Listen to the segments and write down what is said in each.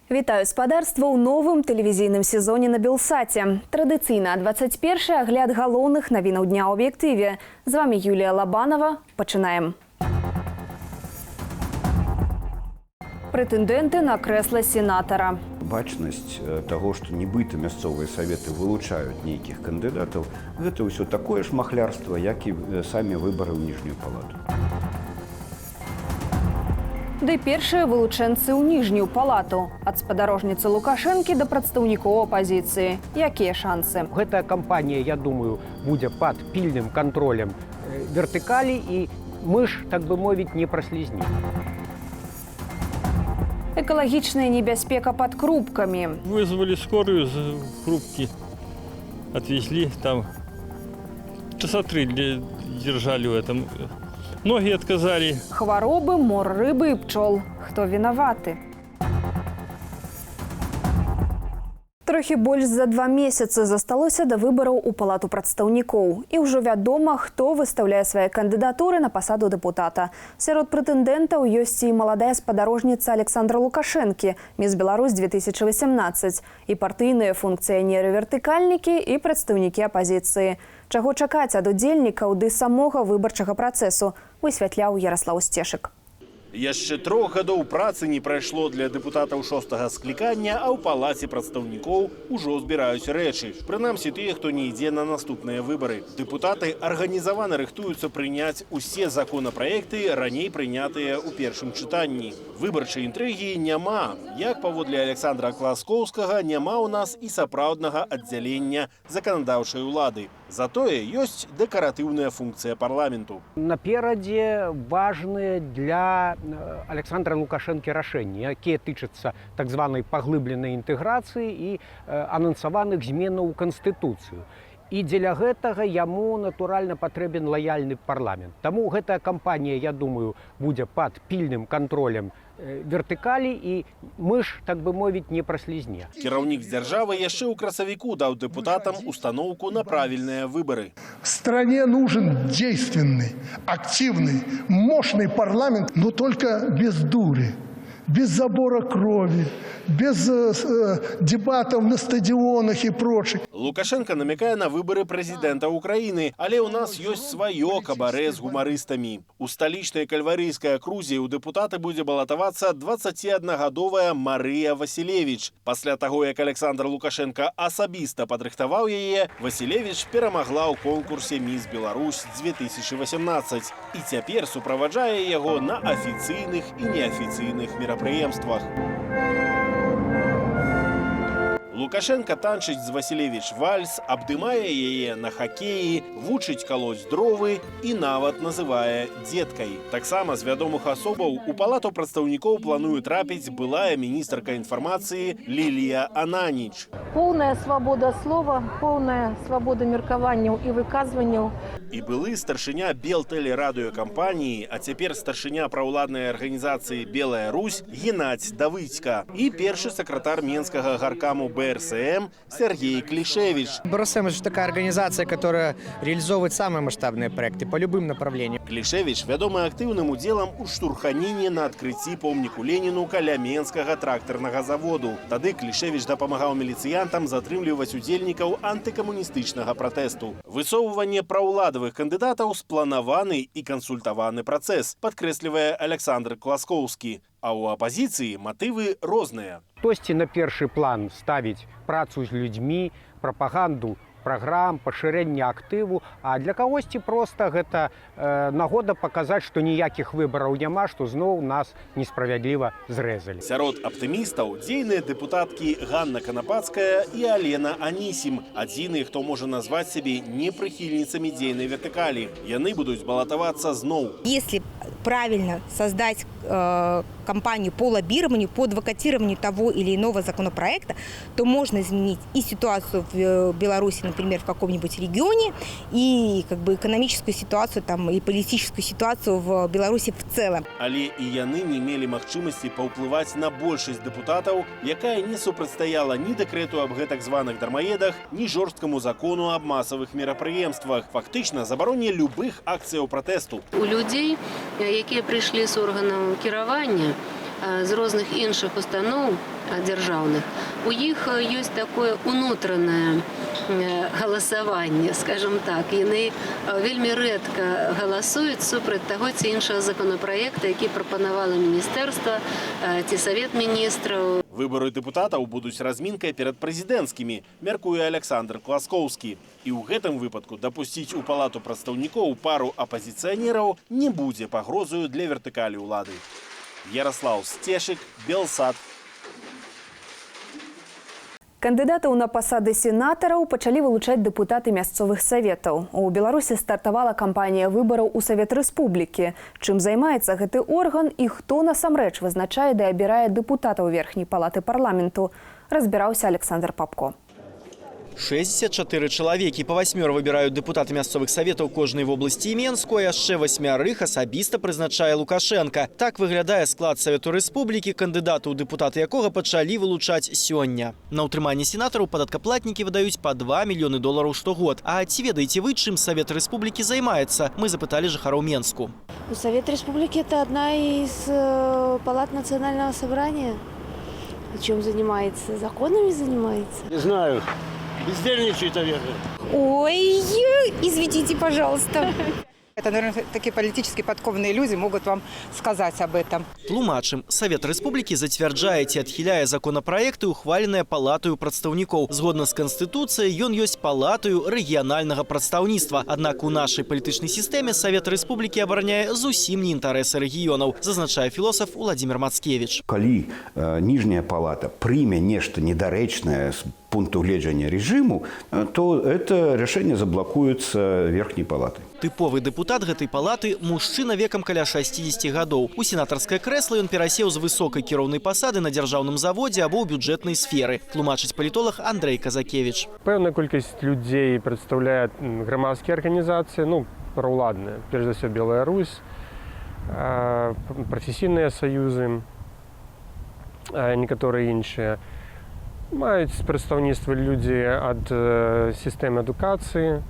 Вітаю спадарства ў новым тэлевізійным сезоне на Белсаце. Традыцыйна 21-й агляд галоўных навінаў дня ў аб'ектыве. З вами Юлія Лабанова. Пачынаем. Прэтэндэнты на крэсла сенатара. Бачнасць таго, што нібыта мясцовыя саветы вылучаюць нейкіх кандыдатаў, гэта ўсё такое ж махлярства, як і самі выбары ў ніжнюю палату. Ды першыя вылучэнцы ў ніжнюю палату. Ад спадарожніцы Лукашэнкі да прадстаўнікоў апазіцыі. Якія шансы? Гэтая кампанія, я думаю, будзе пад пільным кантролем вертыкалі, і мы ж, так бы мовіць, не праслізнем. Экалагічная небяспека пад Крупкамі. Вызвали скорую з Крупки, отвезли там. Часа 3 держали в этом. Ноги отказали. Хваробы, мор рыбы і пчол. Хто вінаваты? Трохі больш за 2 месяцы засталося да выбараў у палату прадстаўнікоў. І ўжо вядома, хто выстаўляе свае кандыдатуры на пасаду дэпутата. Сярод прэтэндэнтаў ёсць і маладая спадарожніца Александра Лукашэнкі, міс Беларусь 2018, і партыйныя функцыянеры-вертыкальнікі і прадстаўнікі апазіцыі. Чаго чакаць ад удзельнікаў ды самога выбарчага працэсу, высвятляў Яраслаў Сцешык. Яшчэ 3 гадоў працы не прайшло для дэпутатаў 6-га склікання, а ў палаце прадстаўнікоў ужо збіраюць рэчы. Прынамсі тыя, хто не ідзе на наступныя выбары. Дэпутаты арганізавана рыхтуюцца прыняць усе законапраекты, раней прынятыя ў першым чытанні. Выбарчай інтрыгі няма. Як паводле Александра Класкоўскага, няма ў нас і сапраўднага аддзялення заканадаўчай улады. Затое ёсць дэкаратыўная функцыя парламенту. Наперадзе важныя для Александра Лукашэнкі рашэнні, якія тычацца так званай паглыбленай інтэграцыі і анансаваных зменаў у Канстытуцыю. І дзеля гэтага яму, натуральна, патрэбен лаяльны парламент. Таму гэтая кампанія, я думаю, будзе пад пільным кантролем вертыкалі, і мы ж, так бы мовіць, не праслізне. Кіраўнік дзяржавы яшчэ ў красавіку даў дэпутатам установку на правільныя выбары. Стране нужен действенный, активный, мощный парламент, но только без дури, без забора крови, без дебатов на стадионах и прочее. Лукашенко намекае на выборы прэзідэнта Украіны, але ў нас ёсць сваё кабарэ з гумарыстамі. У сталічнай кальварыйскай акрузе ў дэпутаты будзе балатавацца 21-гадовая Марыя Васілевіч. Пасля таго, як Александр Лукашенко асабіста падрыхтаваў яе, Васілевіч перамагла ў конкурсе «Міс Беларусь 2018» і цяпер суправаджае яго на афіцыйных і неафіцыйных мерапрыемствах. Лукашенко танчыць з Васілевіч вальс, абдымае яе на хакеі, вучыць калоць дровы і нават называе дзеткай. Таксама з вядомых асобаў у палату прадстаўнікоў плануе трапіць былая міністрка інфармацыі Лілія Ананіч. Поўная свабода слова, поўная свабода меркаванняў і выказванняў. І былы старшыня Белтэлерадыёкампаніі, а цяпер старшыня праўладнай арганізацыі «Белая Русь» Геннадзь Давыдзька і першы сакратар Менскага гаркаму БРСМ Сергей Клишевич. БРСМ – это такая организация, которая реализовывает самые масштабные проекты по любым направлениям. Клишевич вядомы актыўным удзелам у штурханіне на адкрыцці помніку Леніну каля Менскага трактарнага заводу. Тады Клишевич дапамагаў міліцыянтам затрымліваць удзельнікаў антыкамуністычнага пратэсту. Высоўванне праўладавых кандыдатаў спланаваны і кансультаваны працэс, падкрэслівае Александр Класкоўскі. А ў апазіцыі матывы розныя. Хтосьці на першы план ставіць працу з людзьмі, прапаганду праграм, пашырэнне актыву, а для кагосьці проста гэта нагода паказаць, што ніякіх выбараў няма, што зноў нас несправядліва зрэзалі. Сярод аптымістаў дзейныя дэпутаткі Ганна Канапацкая і Алена Анісім. Адзіныя, хто можа назваць сябе непрыхільніцамі дзейнай вертыкалі. Яны будуць балатавацца зноў. Если правильно создать кампанию по лоббированию, по адвокатированию того или иного законопроекта, то можно изменить и ситуацию в Беларуси, например, в каком-нибудь регионе, и экономическую ситуацию там, и политическую ситуацию в Беларуси в целом. Але і яны не мелі магчымасці паўплываць на большасць дэпутатаў, якая не супрацьстаяла ні дэкрэту аб гэтак званых дармаедах, ні жорсткаму закону аб масавых мерапрыемствах. Фактычна забароне любых акцыяў пратэсту. У людзей, якія прыйшлі з органаў кіравання, з розных іншых устаноў дзяржаўных, у іх ёсць такое унутранае галасаванне, скажем так. Яны вельмі рэдка галасуюць супраць таго ці іншага законапраекта, які прапанавала міністэрства ці Савет міністраў. Выборы депутатаў будуць размінкай перад прэзідэнцкімі, мяркуе Александр Класкоўскі. І ў гэтым выпадку дапусціць у палату прадстаўнікоў пару апазіцыянераў не будзе пагрозаю для вертыкалі ўлады. Ярослав Стешик, Белсат. Кандыдатаў на пасады сенатараў пачалі вылучаць дэпутаты мясцовых саветаў. У Беларусі стартавала кампанія выбараў у Савет Рэспублікі. Чым займаецца гэты орган і хто насамрэч вызначае ды абірае дэпутатаў верхняй палаты парламенту, разбіраўся Александр Папко. 64 чалавекі, па 8 выбіраюць дэпутаты мясцовых саветаў кожнай вобласці і Менску, а яшчэ 8 асабіста прызначае Лукашенко. Так выглядае склад Савету Рэспублікі, кандыдаты ў дэпутаты якога пачалі вылучаць сёння. На ўтрыманне сенатараў падаткаплатнікі выдаюць па $2 мільёны штогод. А ці ведаеце вы, чым Савет Рэспублікі займаецца? Мы запыталі жыхароў Менску. Совет Республики – это одна из палат национального собрания. Чем занимается? Законами занимается? Не знаю. Бездельничает, наверное. Ой, извините, пожалуйста. Это, наверное, такие политически подкованные люди могут вам сказать об этом. Тлумачым, Савет Рэспублікі зацвярджае ці адхіляе законапраекты, ухваленыя палатаю прадстаўнікоў. Згодна з Канстытуцыяй, ён ёсць палатаю рэгіянальнага прадстаўніцтва. Аднак у нашай палітычнай сістэме Савет Рэспублікі абараняе зусім не інтарэсы рэгіёнаў, зазначае філосаф Владзімир Мацкевіч. Калі ніжняя палата прыме нешта недарэчнае з пункту гледжання рэжыму, то это рашэнне заблакуецца верхняй палаты. Тыповы дэпутат гэтай палаты – мужчына векам каля 60 гадоў. У сенатарскае крэсла ён перасеў з высокай кіроўнай пасады на дзяржаўным заводзе або ў бюджэтнай сферы. Тлумачыць палітолог Андрей Казакевич. Пэўная колькасць людзей прадстаўляе грамадскія арганізацыі, праўладныя. Перш за ўсё Белая Русь, прафесійныя саюзы, некаторыя іншыя. Маюць прадстаўніцтва людзі ад сістэмы адукацыі,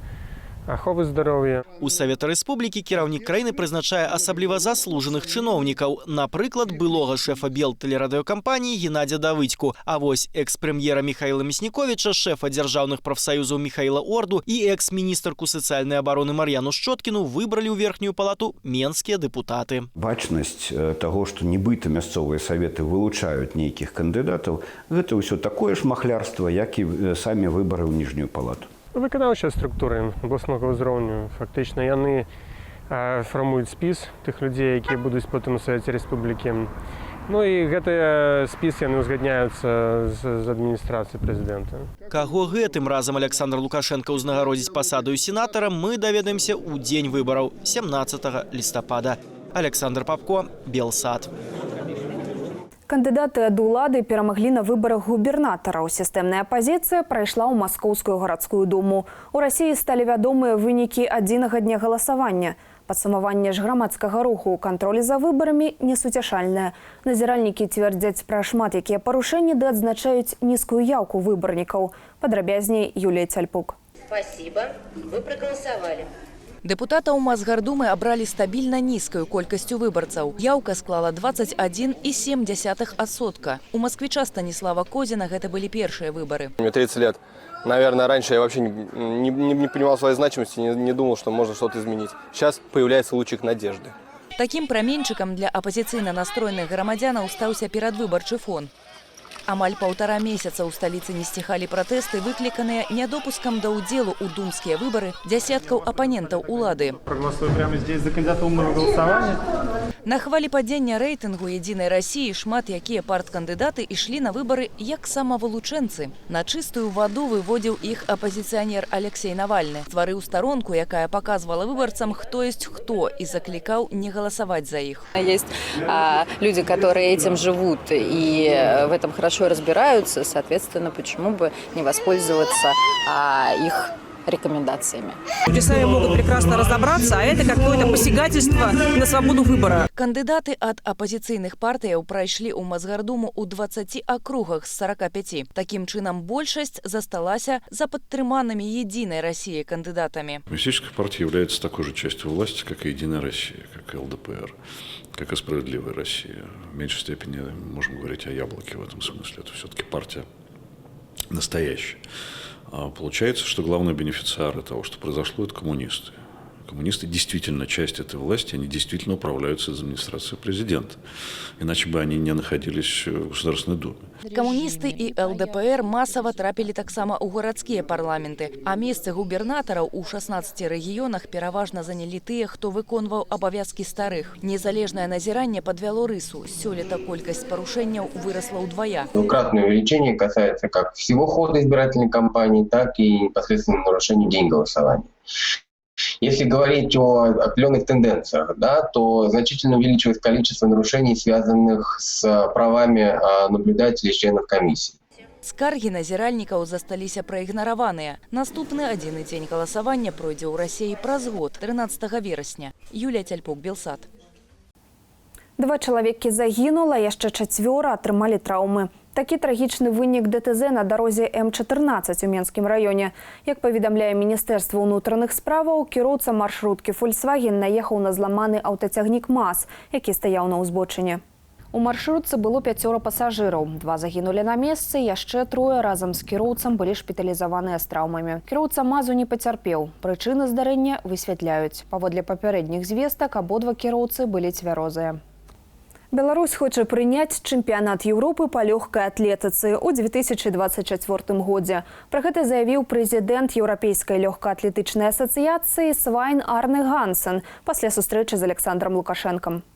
аховы здароўя. У Савета Рэспублікі кіраўнік краіны прызначае асабліва заслужаных чыноўнікаў. Напрыклад, былога шэфа Белтэлерадыёкампаніі Геннадзя Давыдзьку. А вось экс-прэм'ера Михаіла Мясніковіча, шэфа дзяржаўных прафсаюзаў Михаіла Орду і экс-міністэрку сацыяльнай абароны Мар'яну Шчоткіну выбралі ў верхнюю палату менскія дэпутаты. Бачнасць таго, што нібыта мясцовыя саветы вылучаюць нейкіх кандыдатаў, гэта ўсё такое ж махлярства, як і самі выбары ў ніжнюю палату. Выканаўчыя структуры абласнога ўзроўню. Фактычна яны фармуюць спіс тых людзей, якія будуць потым у Савеце Рэспублікі. І гэты спіс яны ўзгадняюцца з адміністрацыяй прэзідэнта. Каго гэтым разам Александр Лукашенко ўзнагародзіць пасадаю сенатара, мы даведаемся ў дзень выбараў 17 лістапада. Александр Папко, Белсат. Кандыдаты ад улады перамаглі на выбарах губернатараў. Сістэмная апазіцыя прайшла ў Маскоўскую гарадскую думу. У Расіі сталі вядомыя вынікі адзінага дня галасавання. Падсумаванне ж грамадскага руху ў кантролі за выбарамі несуцяшальнае. Назіральнікі цвердзяць пра шмат якія парушэнні ды адзначаюць нізкую яўку выбарнікаў. Падрабязней Юлія Цяльпук. Спасибо. Вы проголосовали. Дэпутатаў Масгардумы абралі стабільна нізкаю колькасцю выбарцаў. Яўка склала 21,7%. У москвича Станислава Козина гэта былі першыя выборы. Мне 30 лет. Наверное, раньше я вообще не понимал своей значимости, не думал, что можно что-то изменить. Сейчас появляется лучик надежды. Таким праменчыкам для апозіцыйна настроеных грамадзянаў стаўся перадвыбарчы фон. Амаль 1,5 месяца ў сталіцы не сціхалі пратэсты, выкліканыя нядопускам да ўдзелу ў думскія выбары дзясяткаў апанентаў улады. Проголосую прямо здесь за кандидата умного голосования. На хвалі падзення рэйтынгу «Единой России» шмат якія парткандыдаты ішлі на выбары як самавылучэнцы. На чыстую ваду выводзіў іх апозіцыянер Алексей Навальны. Стварыў старонку, якая паказвала выбарцам, хто есть хто, і заклікаў не галасаваць за іх. Есть люди, которые этим живут и в этом хорошо разбираются, соответственно, почему бы не воспользоваться их рекомендациями. Люди сами могут прекрасно разобраться, а это какое-то посягательство на свободу выбора. Кандидаты ад апозіцыйных партыяў прайшлі ў Мазгардуму ў 20 акругах з 45. Такім чынам большасць засталася за падтрыманымі «Единой Россией» кандидатами. Коммунистическая партия является такой же частью власти, как и «Единая Россия», как и ЛДПР, как и «Справедливая Россия». В меньшей степени можем говорить о яблоке в этом смысле. Это все-таки партия настоящая. А получается, что главные бенефициары того, что произошло, это коммунисты. Коммунисты действительно часть этой власти, они действительно управляются из администрации президента. Иначе бы они не находились в Государственной Думе. Камуністы і ЛДПР масава трапілі таксама ў гарадскія парламенты, а месцы губернатараў у 16 рэгіёнах пераважна занялі тыя, хто выконваў абавязкі старых. Незалежнае назіранне падвяло рысу. Сёлета колькасць парушэнняў вырасла ўдвая. Двукратное увеличение касается как всего хода избирательной кампании, так и непосредственно нарушения день голосования. Если говорить о определенных тенденциях, да, то значительно увеличивается количество нарушений, связанных с правами наблюдателей и членов комиссии. Скаргі назіральнікаў засталіся праігнараваныя. Наступны адзіны дзень галасавання пройдзе ў Расіі праз год, 13 верасня. Юлія Тяльпук, Белсат. 2 чалавекі загінула, яшчэ 4 атрымалі траўмы. Такі трагічны вынік ДТЗ на дарозе М14 у Менскім раёне. Як паведамляе Міністэрства ўнутраных справаў, кіроўца маршруткі «Фольксваген» наехаў на зламаны аўтацягнік МАЗ, які стаяў на ўзбочыне. У маршрутцы было 5 пасажыраў. 2 загінулі на месцы, яшчэ 3 разам з кіроўцам былі шпіталізаваныя з траўмамі. Кіроўца МАЗу не пацярпеў. Прычыны здарэння высвятляюць. Паводле папярэдніх звестак, абодва кіроўцы былі цвярозыя. Беларусь хоча прыняць чэмпіянат Еўропы па лёгкай атлетыцы ў 2024 годзе. Пра гэта заявіў прэзідэнт Еўрапейскай лёгкаатлетычнай асацыяцыі Свайн Арне Гансен пасля сустрэчы з Александром Лукашэнкам.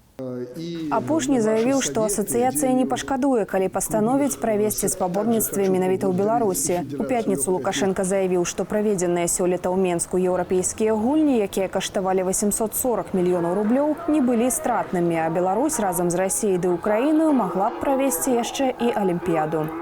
Апошні заявіў, што асацыяцыя не пашкадуе, калі пастановіць правесці спаборніцтвы менавіта ў Беларусі. У пятніцу Лукашенко заявіў, што праведзеныя сёлета ў Менску еўрапейскія гульні, якія каштавалі 840 мільёнаў рублёў, не былі стратнымі, а Беларусь разам з Расіяй ды Украінаю магла б правесці яшчэ і Алімпіяду.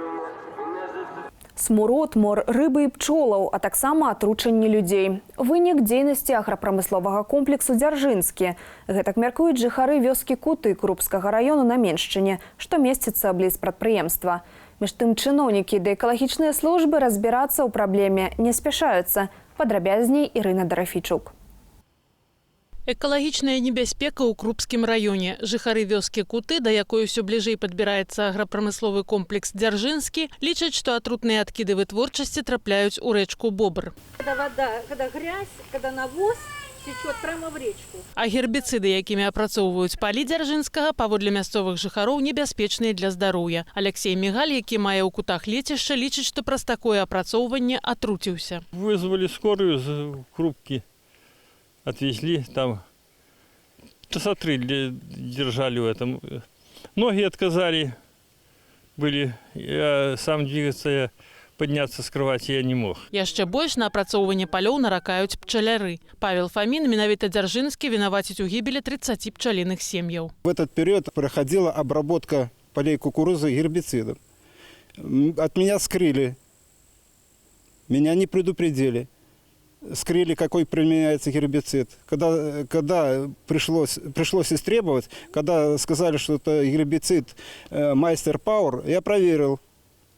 Смурод, мор рыбы і пчолаў, а таксама атручанне людзей. Вынік дзейнасці аграпрамысловага комплексу Дзяржынскі. Гэтак мяркуюць жыхары вёскі Куты Крупскага раёну на Меншчыне, што месціцца бліз прадпрыемства. Між тым чыноўнікі ды экалагічныя службы разбірацца ў праблеме не спяшаюцца. Падрабязней Ірына Дарафійчук. Экалагічная небяспека ў Крупскім раёне. Жыхары вёскі Куты, да якой усё бліжэй падбіраецца аграпрамысловы комплекс Дзяржынскі, лічаць, што атрутныя адкіды вытворчасці трапляюць у рэчку Бобр. Когда грязь, когда навоз течет прямо в речку. А гербіцыды, якімі апрацоўваюць палі Дзяржынскага, паводле мясцовых жыхароў небяспечныя для здароўя. Алексей Мігаль, які мае ў Кутах лецішча, лічыць, што праз такое апрацоўванне атруціўся. Вызвали скорую з Крупки. Отвезли, там часа 3 держали в этом. Ноги отказали были, я сам двигаться, подняться с кровати я не мог. Яшчэ больш на апрацоўванне палёў наракаюць пчаляры. Павел Фомин, менавіта Дзяржынскі, вінаваціць у гібелі 30 пчалиных сем'яў. В этот период проходила обработка полей кукурузы гербицидом. От меня скрыли, меня не предупредили. Скрыли, какой применяется гербицид. Когда пришлось истребовать, когда сказали, что это гербицид Майстер Пауэр, я проверил.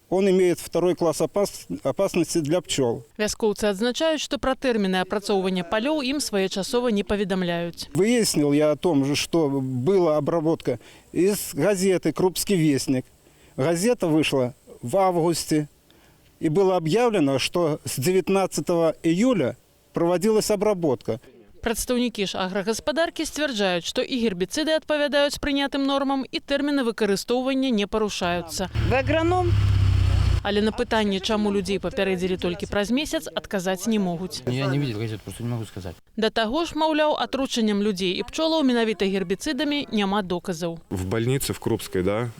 Он имеет 2 класс опасности для пчел. Вяскоўцы адзначаюць, што пра тэрміны апрацоўвання палёў ім своечасова не паведамляюць. Выяснил я о том, что была обработка из газеты «Крупский вестник». Газета вышла в августе. И было объявлено, что с 19 июля проводилась обработка. Прадстаўнікі ж аграгаспадаркі сцвярджаюць, што і гербіцыды адпавядаюць прынятым нормам, і тэрміны выкарыстоўвання не парушаюцца. Вы аграном? Але на пытанне, чаму людзей папярэдзілі толькі праз месяц, адказаць не могуць. Я не видел газет, просто не могу сказать. Да таго ж, маўляў, атручаннем людзей і пчолаў менавіта гербіцыдамі няма доказаў. В больнице в Крупской, да,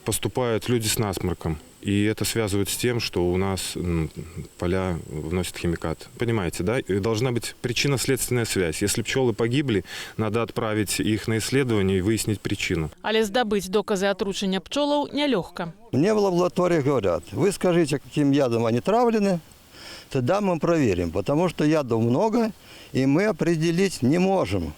поступают люди с насморком. И это связывают с тем, что у нас поля вносят химикат. Понимаете, да? И должна быть причинно-следственная связь. Если пчелы погибли, надо отправить их на исследование и выяснить причину. Але здабыць доказы атручання пчолаў нялёгка. Мне в лаборатории говорят, вы скажите, каким ядом они травлены, тогда мы проверим, потому что ядов много, и мы определить не можем,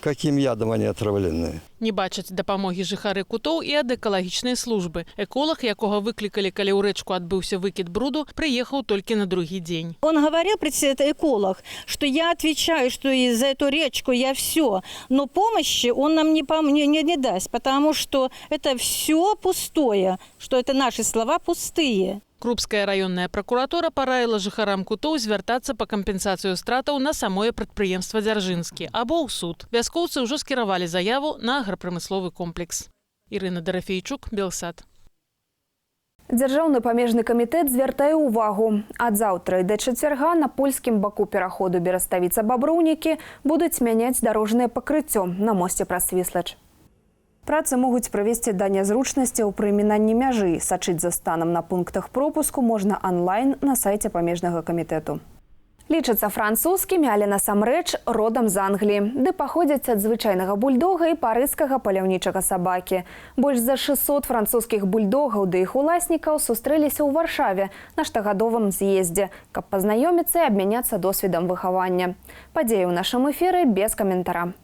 каким ядом они отравлены. Не бачаць дапамогі жыхары Кутоў і ад экалагічнай службы. Эколог, якога выклікалі, калі ў рэчку адбыўся выкід бруду, прыехаў толькі на другі дзень. Он говорил, это эколог, что я отвечаю, что и за эту речку я все, но помощи он нам не даст, потому что это все пустое, что это наши слова пустые. Крупская раённая пракуратура параіла жыхарам Кутоў звяртацца па кампенсацыю стратаў на самое прадпрыемства Дзяржынскі або ў суд. Вяскоўцы ўжо скіравалі заяву на аграпрамысловы комплекс. Ірына Дарафейчук, Белсат. Дзяржаўны памежны камітэт звяртае ўвагу. Ад заўтра і да чацвярга на польскім баку пераходу Бераставіца-Баброўнікі будуць мяняць дарожнае пакрыццё на мосце праз Свіслач. Працы могуць прывесці да нязручнасцяў пры мінанні мяжы. Сачыць за станам на пунктах пропуску можна онлайн на сайце памежнага камітэту. Лічацца французскімі, але насамрэч родам з Англіі, ды паходзяць ад звычайнага бульдога і парыжскага паляўнічага сабакі. Больш за 600 французскіх бульдогаў ды іх уласнікаў сустрэліся ў Варшаве на штогадовым з'ездзе, каб пазнаёміцца і абмяняцца досведам выхавання. Падзеі ў нашым эфіры без каментара.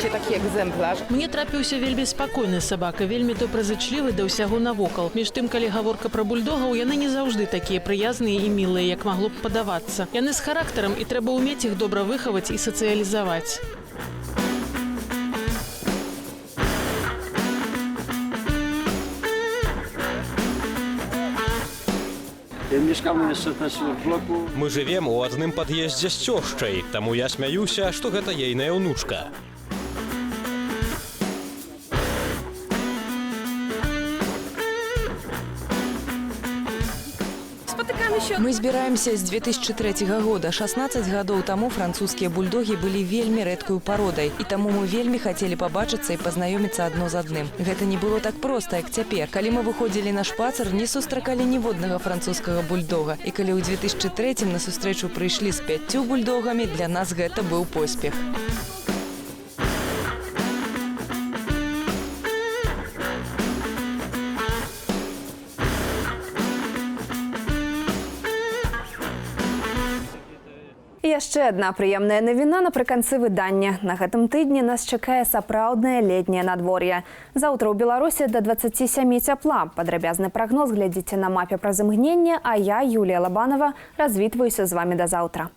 Такі экземпляр. Мне трапіўся вельмі спакойны сабака, вельмі добразычлівы да ўсяго навокал. Між тым, калі гаворка пра бульдогаў, яны не заўжды такія прыязныя і мілыя, як магло б падавацца. Яны з характарам, і трэба ўмець іх добра выхаваць і сацыялізаваць. Мы жывем у адным пад'ездзе з цёшчай, таму я смяюся, што гэта ейная ўнучка. Мы збіраемся з 2003 года. 16 гадоў таму французскія бульдогі былі вельмі рэдкаю пародай. І таму мы вельмі хацелі пабачыцца і пазнаёміцца адно з адным. Гэта не было так проста, як цяпер. Калі мы выходзілі на шпацыр, не сустракалі ніводнага французскага бульдога. І калі ў 2003 на сустрэчу прыйшлі з 5 бульдогамі, для нас гэта быў поспех. Яшчэ адна прыемная навіна напрыканцы выдання. На гэтым тыдні нас чакае сапраўднае летняе надвор'е. Заўтра ў Беларусі да 27 цяпла. Падрабязны прагноз глядзіце на мапе праз імгненне, а я, Юлія Лабанова, развітваюся з вамі да заўтра.